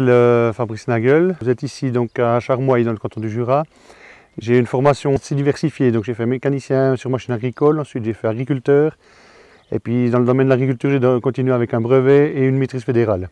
m'appelle Fabrice Nagel. Vous êtes ici donc à Charmoy dans le canton du Jura. J'ai une formation assez diversifiée, donc j'ai fait mécanicien sur machine agricole, ensuite j'ai fait agriculteur. Et puis dans le domaine de l'agriculture, j'ai continué avec un brevet et une maîtrise fédérale.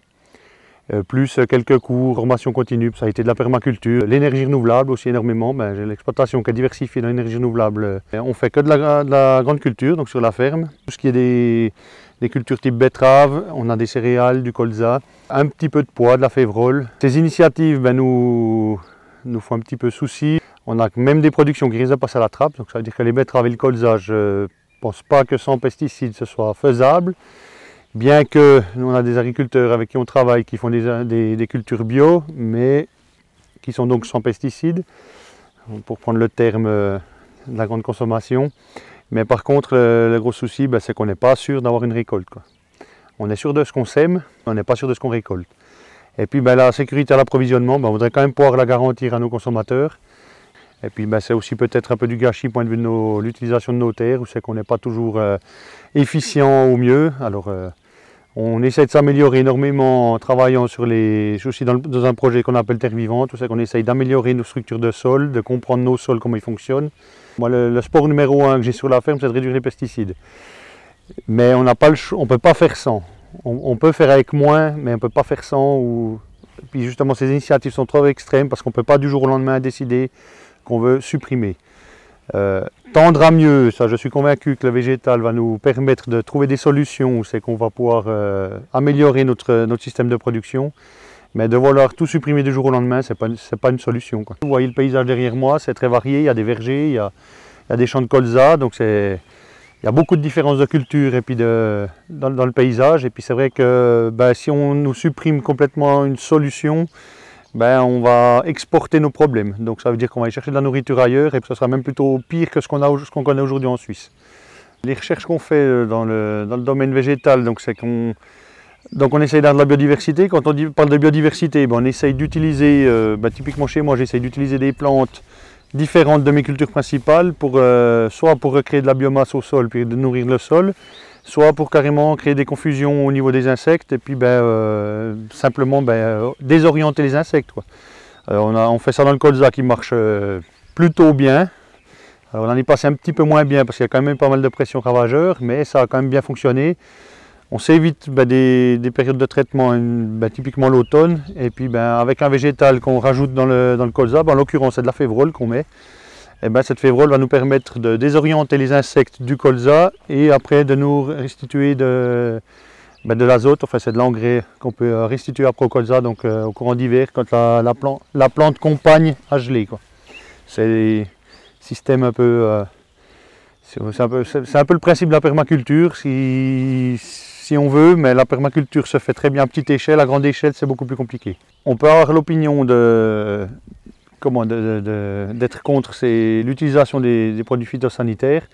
Plus quelques cours, formation continue, ça a été de la permaculture, l'énergie renouvelable aussi énormément. J'ai l'exploitation qui est diversifiée dans l'énergie renouvelable. On fait que de la grande culture, donc sur la ferme. Tout ce qui est des cultures type betterave, on a des céréales, du colza, un petit peu de pois, de la févrole. Ces initiatives nous font un petit peu souci. On a même des productions qui risquent de passer à la trappe, donc ça veut dire que les betteraves et le colza, je ne pense pas que sans pesticides ce soit faisable. Bien que nous on a des agriculteurs avec qui on travaille qui font des cultures bio, mais qui sont donc sans pesticides, pour prendre le terme de la grande consommation. Mais par contre, le gros souci, c'est qu'on n'est pas sûr d'avoir une récolte, quoi. On est sûr de ce qu'on sème, mais on n'est pas sûr de ce qu'on récolte. Et puis la sécurité à l'approvisionnement, on voudrait quand même pouvoir la garantir à nos consommateurs. Et puis c'est aussi peut-être un peu du gâchis point de vue de l'utilisation de nos terres, où c'est qu'on n'est pas toujours efficient au mieux. Alors, on essaie de s'améliorer énormément en travaillant sur je suis aussi dans un projet qu'on appelle Terre Vivante, où c'est qu'on essaye d'améliorer nos structures de sol, de comprendre nos sols, comment ils fonctionnent. Moi, le sport numéro 1 que j'ai sur la ferme, c'est de réduire les pesticides. Mais on n'a pas le choix, on ne peut pas faire sans. On peut faire avec moins, mais on ne peut pas faire sans. Puis justement, ces initiatives sont trop extrêmes parce qu'on ne peut pas du jour au lendemain décider qu'on veut supprimer. Tendre à mieux, ça je suis convaincu que le végétal va nous permettre de trouver des solutions, c'est qu'on va pouvoir améliorer notre système de production, mais de vouloir tout supprimer du jour au lendemain, c'est pas une solution, quoi. Vous voyez le paysage derrière moi, c'est très varié, il y a des vergers, il y a des champs de colza, donc il y a beaucoup de différences de culture et puis dans le paysage, et puis c'est vrai que si on nous supprime complètement une solution, on va exporter nos problèmes. Donc ça veut dire qu'on va aller chercher de la nourriture ailleurs et ce sera même plutôt pire que ce qu'on connaît aujourd'hui en Suisse. Les recherches qu'on fait dans le domaine végétal, c'est qu'on essaye d'avoir de la biodiversité. Quand on parle de biodiversité, on essaye d'utiliser, typiquement chez moi, j'essaye d'utiliser des plantes différentes de mes cultures principales, soit pour recréer de la biomasse au sol puis de nourrir le sol, soit pour carrément créer des confusions au niveau des insectes et puis simplement désorienter les insectes, quoi. On fait ça dans le colza qui marche plutôt bien. Alors, on en est passé un petit peu moins bien parce qu'il y a quand même pas mal de pression ravageur, mais ça a quand même bien fonctionné. On s'évite des périodes de traitement, typiquement l'automne, et puis avec un végétal qu'on rajoute dans le colza, en l'occurrence c'est de la févrole qu'on met. Et cette févrole va nous permettre de désorienter les insectes du colza et après de nous restituer de l'azote. Enfin, c'est de l'engrais qu'on peut restituer après au colza, donc au courant d'hiver quand la plante compagne à geler, quoi. C'est des systèmes un peu... c'est un peu le principe de la permaculture si on veut, mais la permaculture se fait très bien à petite échelle. À grande échelle, c'est beaucoup plus compliqué. On peut avoir l'opinion d'être contre l'utilisation des produits phytosanitaires.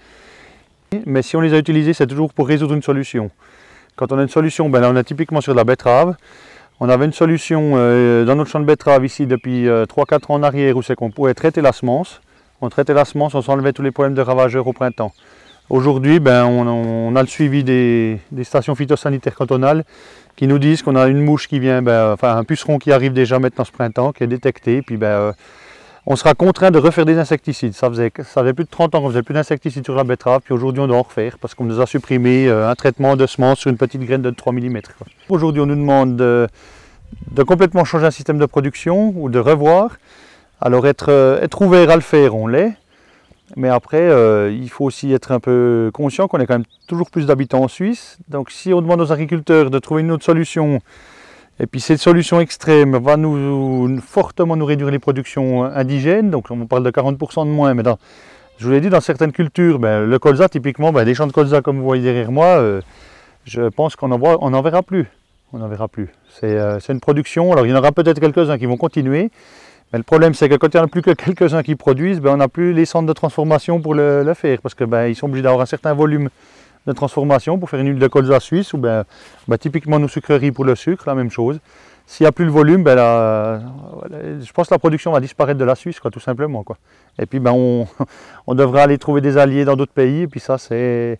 Mais si on les a utilisés, c'est toujours pour résoudre une solution. Quand on a une solution, on a typiquement sur de la betterave. On avait une solution dans notre champ de betterave ici depuis 3-4 ans en arrière, où c'est qu'on pouvait traiter la semence. On traitait la semence, on s'enlevait tous les problèmes de ravageurs au printemps. Aujourd'hui, on a le suivi des stations phytosanitaires cantonales qui nous disent qu'on a une mouche qui vient, un puceron qui arrive déjà maintenant ce printemps, qui est détecté, puis on sera contraint de refaire des insecticides. Ça faisait plus de 30 ans qu'on ne faisait plus d'insecticides sur la betterave, puis aujourd'hui on doit en refaire parce qu'on nous a supprimé un traitement de semences sur une petite graine de 3 mm. Aujourd'hui on nous demande de complètement changer un système de production ou de revoir. Alors être ouvert à le faire, on l'est. Mais après, il faut aussi être un peu conscient qu'on est quand même toujours plus d'habitants en Suisse. Donc si on demande aux agriculteurs de trouver une autre solution, et puis cette solution extrême va fortement nous réduire les productions indigènes, donc on parle de 40% de moins, mais je vous l'ai dit, dans certaines cultures, le colza typiquement, des champs de colza comme vous voyez derrière moi, je pense qu'on n'en verra plus. On n'en verra plus. C'est une production, alors il y en aura peut-être quelques-uns qui vont continuer, mais le problème c'est que quand il n'y en a plus que quelques-uns qui produisent, on n'a plus les centres de transformation pour le faire, parce qu'ils sont obligés d'avoir un certain volume de transformation pour faire une huile de colza suisse, ou typiquement nos sucreries pour le sucre, la même chose. S'il n'y a plus le volume, je pense que la production va disparaître de la Suisse, tout simplement, quoi. Et puis on devra aller trouver des alliés dans d'autres pays, et puis ça c'est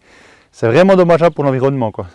vraiment dommageable pour l'environnement, quoi.